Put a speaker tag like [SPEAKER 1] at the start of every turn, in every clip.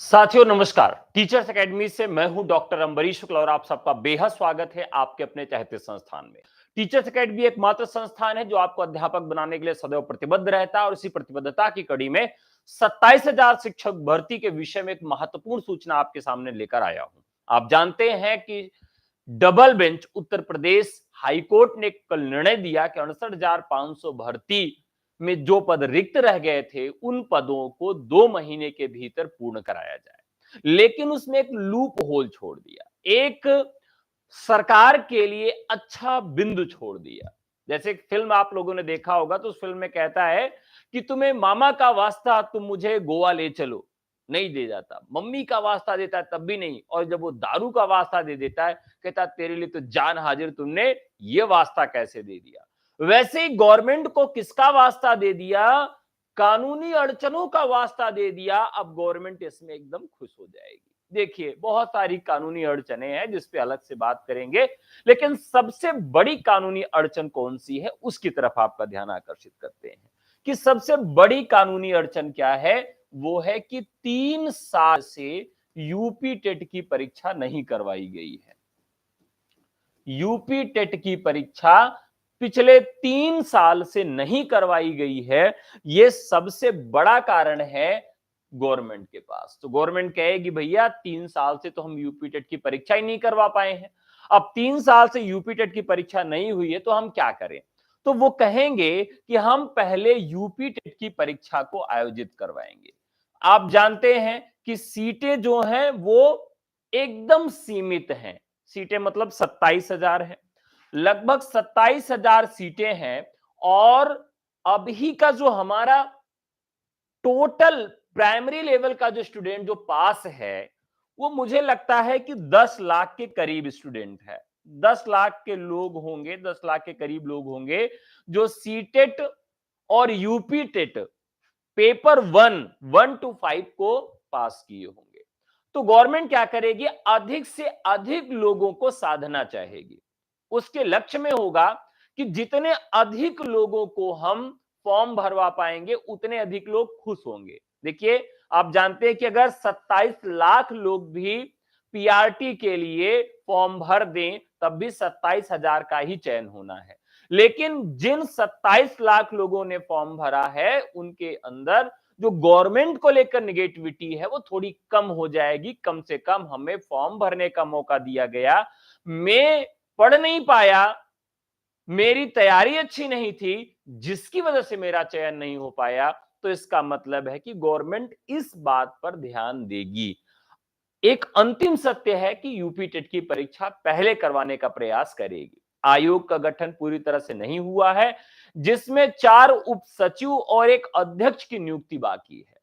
[SPEAKER 1] साथियों नमस्कार। Teachers academy से मैं हूं डॉक्टर अंबरीश शुक्ला और आप सबका बेहद स्वागत है आपके अपने चहेते संस्थान में। टीचर्स एकेडमी एकमात्र संस्थान है जो आपको अध्यापक बनाने के लिए सदैव प्रतिबद्ध रहता है और इसी प्रतिबद्धता की कड़ी में 27,000 शिक्षक भर्ती के विषय में एक महत्वपूर्ण सूचना आपके सामने लेकर आया हूं। आप जानते हैं कि double bench Uttar Pradesh high court ने कल निर्णय दिया कि 68,500 भर्ती में जो पद रिक्त रह गए थे उन पदों को 2 महीने के भीतर पूर्ण कराया जाए, लेकिन उसमें एक लूप होल छोड़ दिया, एक सरकार के लिए अच्छा बिंदु छोड़ दिया। जैसे एक फिल्म आप लोगों ने देखा होगा तो उस फिल्म में कहता है कि तुम्हें मामा का वास्ता तुम मुझे गोवा ले चलो, नहीं दे जाता। मम्मी का वास्ता देता है तब भी नहीं, और जब वो दारू का वास्ता दे देता है कहता तेरे लिए तो जान हाजिर, तुमने ये वास्ता कैसे दे दिया। वैसे ही गवर्नमेंट को किसका वास्ता दे दिया? कानूनी अड़चनों का वास्ता दे दिया। अब गवर्नमेंट इसमें एकदम खुश हो जाएगी। देखिए बहुत सारी कानूनी अड़चने हैं जिस पे अलग से बात करेंगे, लेकिन सबसे बड़ी कानूनी अड़चन कौन सी है उसकी तरफ आपका ध्यान आकर्षित करते हैं कि सबसे बड़ी कानूनी अड़चन क्या है। वो है कि 3 साल से यूपी टेट की परीक्षा नहीं करवाई गई है। यूपी टेट की परीक्षा पिछले 3 साल से नहीं करवाई गई है। यह सबसे बड़ा कारण है गवर्नमेंट के पास। तो गवर्नमेंट कहेगी भैया 3 साल से तो हम यूपी टेट की परीक्षा ही नहीं करवा पाए हैं, अब 3 साल से यूपी टेट की परीक्षा नहीं हुई है तो हम क्या करें। तो वो कहेंगे कि हम पहले यूपी टेट की परीक्षा को आयोजित करवाएंगे। आप जानते हैं कि सीटें जो हैं वो एकदम सीमित हैं। सीटें मतलब 27,000 है, लगभग 27,000 सीटें हैं। और अभी का जो हमारा टोटल प्राइमरी लेवल का जो स्टूडेंट जो पास है वो मुझे लगता है कि 10 लाख के करीब स्टूडेंट है। 10 लाख के लोग होंगे, 10 लाख के करीब लोग होंगे जो सीटेट और यूपी टेट पेपर 1 को पास किए होंगे। तो गवर्नमेंट क्या करेगी? अधिक से अधिक लोगों को साधना चाहेगी। उसके लक्ष्य में होगा कि जितने अधिक लोगों को हम फॉर्म भरवा पाएंगे उतने अधिक लोग खुश होंगे। देखिए आप जानते हैं कि अगर 27 लाख लोग भी पीआरटी के लिए फॉर्म भर दें तब भी 27,000 का ही चयन होना है। लेकिन जिन 27 लाख लोगों ने फॉर्म भरा है उनके अंदर जो गवर्नमेंट को लेकर निगेटिविटी है वो थोड़ी कम हो जाएगी। कम से कम हमें फॉर्म भरने का मौका दिया गया, मैं पढ़ नहीं पाया, मेरी तैयारी अच्छी नहीं थी जिसकी वजह से मेरा चयन नहीं हो पाया, तो इसका मतलब है कि गवर्नमेंट इस बात पर ध्यान देगी। एक अंतिम सत्य है कि यूपी टेट की परीक्षा पहले करवाने का प्रयास करेगी। आयोग का गठन पूरी तरह से नहीं हुआ है, जिसमें 4 उप सचिव और एक अध्यक्ष की नियुक्ति बाकी है।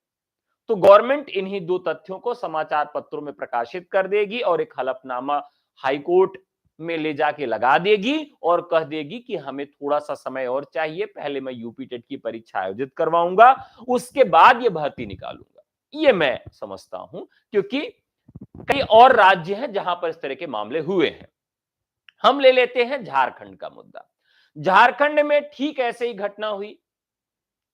[SPEAKER 1] तो गवर्नमेंट इन्हीं 2 तथ्यों को समाचार पत्रों में प्रकाशित कर देगी और एक हलफनामा हाईकोर्ट में ले जाके लगा देगी और कह देगी कि हमें थोड़ा सा समय और चाहिए, पहले मैं यूपी टेट की परीक्षा आयोजित करवाऊंगा, उसके बाद ये भर्ती निकालूंगा। ये मैं समझता हूं, क्योंकि कई और राज्य हैं जहां पर इस तरह के मामले हुए हैं। हम ले लेते हैं झारखंड का मुद्दा। झारखंड में ठीक ऐसे ही घटना हुई,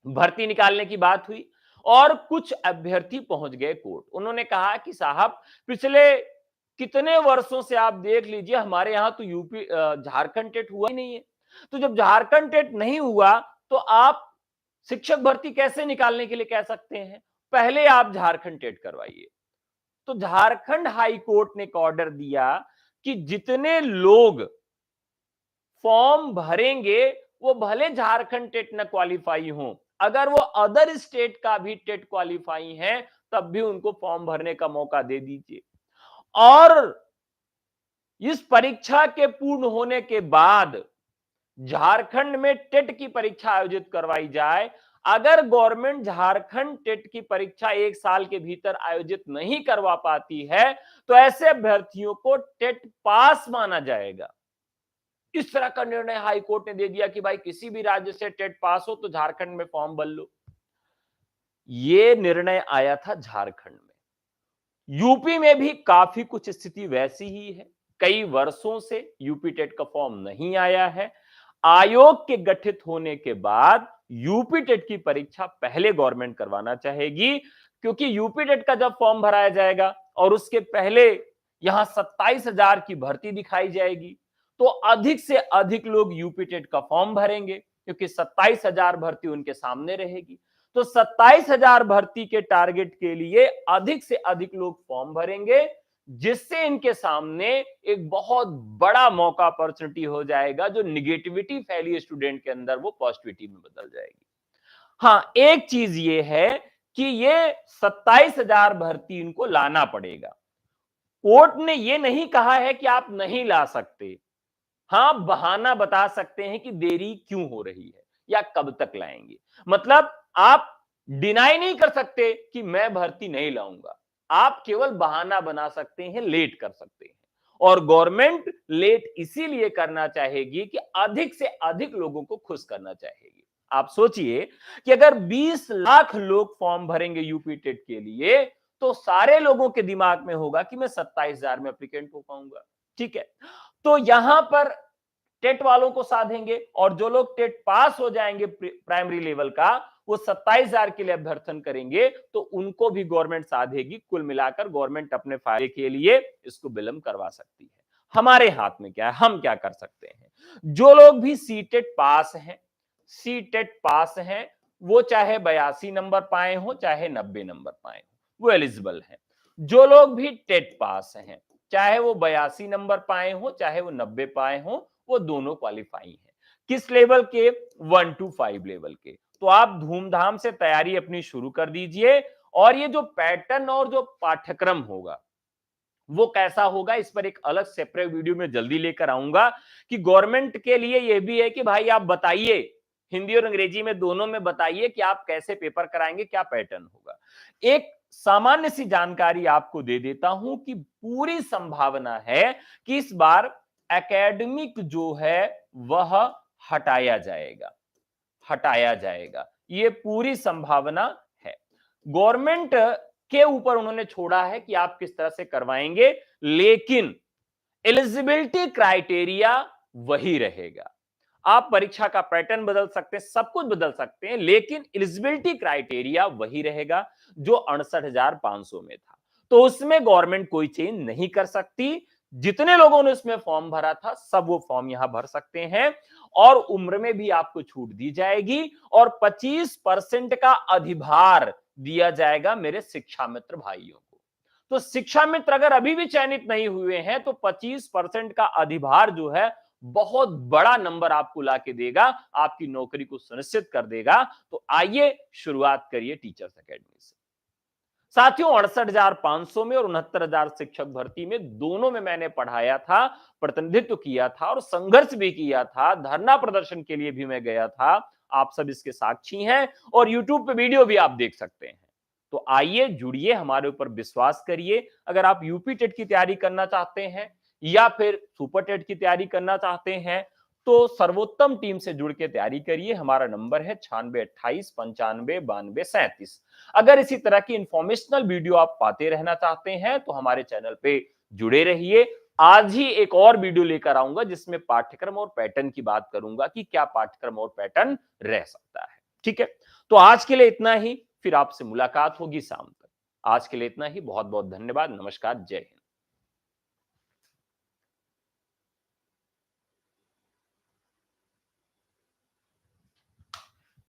[SPEAKER 1] भर्ती निकालने की बात हुई और कुछ अभ्यर्थी पहुंच गए कोर्ट। उन्होंने कहा कि साहब पिछले कितने वर्षों से आप देख लीजिए हमारे यहां तो यूपी झारखंड टेट हुआ ही नहीं है। तो जब झारखंड टेट नहीं हुआ तो आप शिक्षक भर्ती कैसे निकालने के लिए कह सकते हैं? पहले आप झारखंड टेट करवाइए। तो झारखंड हाई कोर्ट ने एक ऑर्डर दिया कि जितने लोग फॉर्म भरेंगे वो भले झारखंड टेट न क्वालिफाई हो, अगर वो अदर स्टेट का भी टेट क्वालिफाई है तब भी उनको फॉर्म भरने का मौका दे दीजिए। और इस परीक्षा के पूर्ण होने के बाद झारखंड में टेट की परीक्षा आयोजित करवाई जाए। अगर गवर्नमेंट झारखंड टेट की परीक्षा 1 साल के भीतर आयोजित नहीं करवा पाती है तो ऐसे अभ्यर्थियों को टेट पास माना जाएगा। इस तरह का निर्णय हाई कोर्ट ने दे दिया कि भाई किसी भी राज्य से टेट पास हो तो झारखंड में फॉर्म भर लो। यह निर्णय आया था झारखंड में। यूपी में भी काफी कुछ स्थिति वैसी ही है। कई वर्षों से यूपी टेट का फॉर्म नहीं आया है। आयोग के गठित होने के बाद यूपी टेट की परीक्षा पहले गवर्नमेंट करवाना चाहेगी, क्योंकि यूपी टेट का जब फॉर्म भराया जाएगा और उसके पहले यहां 27,000 की भर्ती दिखाई जाएगी, तो अधिक से अधिक लोग यूपी टेट का फॉर्म भरेंगे, क्योंकि 27,000 भर्ती उनके सामने रहेगी। तो 27,000 भर्ती के टारगेट के लिए अधिक से अधिक लोग फॉर्म भरेंगे, जिससे इनके सामने एक बहुत बड़ा मौका अपॉर्चुनिटी हो जाएगा, जो निगेटिविटी फैली स्टूडेंट के अंदर वो पॉजिटिविटी में बदल जाएगी। हाँ, एक चीज ये है कि ये 27,000 भर्ती इनको लाना पड़ेगा। कोर्ट ने ये नहीं कहा है कि आप नहीं ला सकते। हाँ, बहाना बता सकते हैं कि देरी क्यों हो रही है या कब तक लाएंगे। मतलब आप डिनाई नहीं कर सकते कि मैं भर्ती नहीं लाऊंगा। आप केवल बहाना बना सकते हैं, लेट कर सकते हैं। और गवर्नमेंट लेट इसीलिए करना चाहेगी कि अधिक से अधिक लोगों को खुश करना चाहेगी। आप सोचिए कि अगर 20 लाख लोग फॉर्म भरेंगे यूपी टेट के लिए, तो सारे लोगों के दिमाग में होगा कि मैं 27,000 में एप्लीकेंट हो पाऊंगा। ठीक है, तो यहां पर टेट वालों को साधेंगे, और जो लोग टेट पास हो जाएंगे प्राइमरी लेवल का, वो 27,000 के लिए अभ्यर्थन करेंगे, तो उनको भी गवर्नमेंट साधेगी। कुल मिलाकर गवर्नमेंट अपने फायदे के लिए इसको विलंब करवा सकती है। हमारे हाथ में क्या है, हम क्या कर सकते हैं। जो लोग भी सी टेट पास हैं, वो चाहे 82 नंबर पाए हो चाहे 90 नंबर पाए हो, वो एलिजिबल है। जो लोग भी टेट पास हैं, चाहे वो 82 नंबर पाए हो चाहे वो 90 पाए हो, वो दोनों क्वालिफाई हैं। किस लेवल के? 1 to 5 लेवल के। तो आप धूमधाम से तैयारी अपनी शुरू कर दीजिए। और ये जो पैटर्न और जो पाठ्यक्रम होगा, वो कैसा होगा, इस पर एक अलग सेपरेट वीडियो में जल्दी लेकर आऊंगा। कि गवर्नमेंट के लिए यह भी है कि भाई आप बताइए, हिंदी और अंग्रेजी में दोनों में बताइए कि आप कैसे पेपर कराएंगे, क्या पैटर्न होगा। एक सामान्य सी जानकारी आपको दे देता हूं कि पूरी संभावना है कि इस बार एकेडमिक जो है वह हटाया जाएगा। ये पूरी संभावना है। गवर्नमेंट के ऊपर उन्होंने छोड़ा है कि आप किस तरह से करवाएंगे, लेकिन एलिजिबिलिटी क्राइटेरिया वही रहेगा। आप परीक्षा का पैटर्न बदल सकते हैं, सब कुछ बदल सकते हैं, लेकिन एलिजिबिलिटी क्राइटेरिया वही रहेगा जो 68,500 में था। तो उसमें गवर्नमेंट कोई चेंज नहीं कर सकती। जितने लोगों ने उसमें फॉर्म भरा था, सब वो फॉर्म यहां भर सकते हैं। और उम्र में भी आपको छूट दी जाएगी, और 25% का अधिभार दिया जाएगा मेरे शिक्षा मित्र भाइयों को। तो शिक्षा मित्र अगर अभी भी चयनित नहीं हुए हैं, तो 25% का अधिभार जो है बहुत बड़ा नंबर आपको लाके देगा, आपकी नौकरी को सुनिश्चित कर देगा। तो आइए शुरुआत करिए टीचर्स एकेडमी से। साथियों, 68,500 में और 69,000 शिक्षक भर्ती में, दोनों में मैंने पढ़ाया था, प्रतिनिधित्व किया था और संघर्ष भी किया था। धरना प्रदर्शन के लिए भी मैं गया था। आप सब इसके साक्षी हैं, और यूट्यूब पे वीडियो भी आप देख सकते हैं। तो आइए जुड़िए, हमारे ऊपर विश्वास करिए। अगर आप यूपी टेट की तैयारी करना चाहते हैं या फिर सुपर टेट की तैयारी करना चाहते हैं, तो सर्वोत्तम टीम से जुड़ के तैयारी करिए। हमारा नंबर है 9628 95 92 37। अगर इसी तरह की इंफॉर्मेशनल वीडियो आप पाते रहना चाहते हैं, तो हमारे चैनल पे जुड़े रहिए। आज ही एक और वीडियो लेकर आऊंगा, जिसमें पाठ्यक्रम और पैटर्न की बात करूंगा कि क्या पाठ्यक्रम और पैटर्न रह सकता है। ठीक है, तो आज के लिए इतना ही, फिर आपसे मुलाकात होगी शाम तक। आज के लिए इतना ही, बहुत बहुत धन्यवाद, नमस्कार, जय हिंद।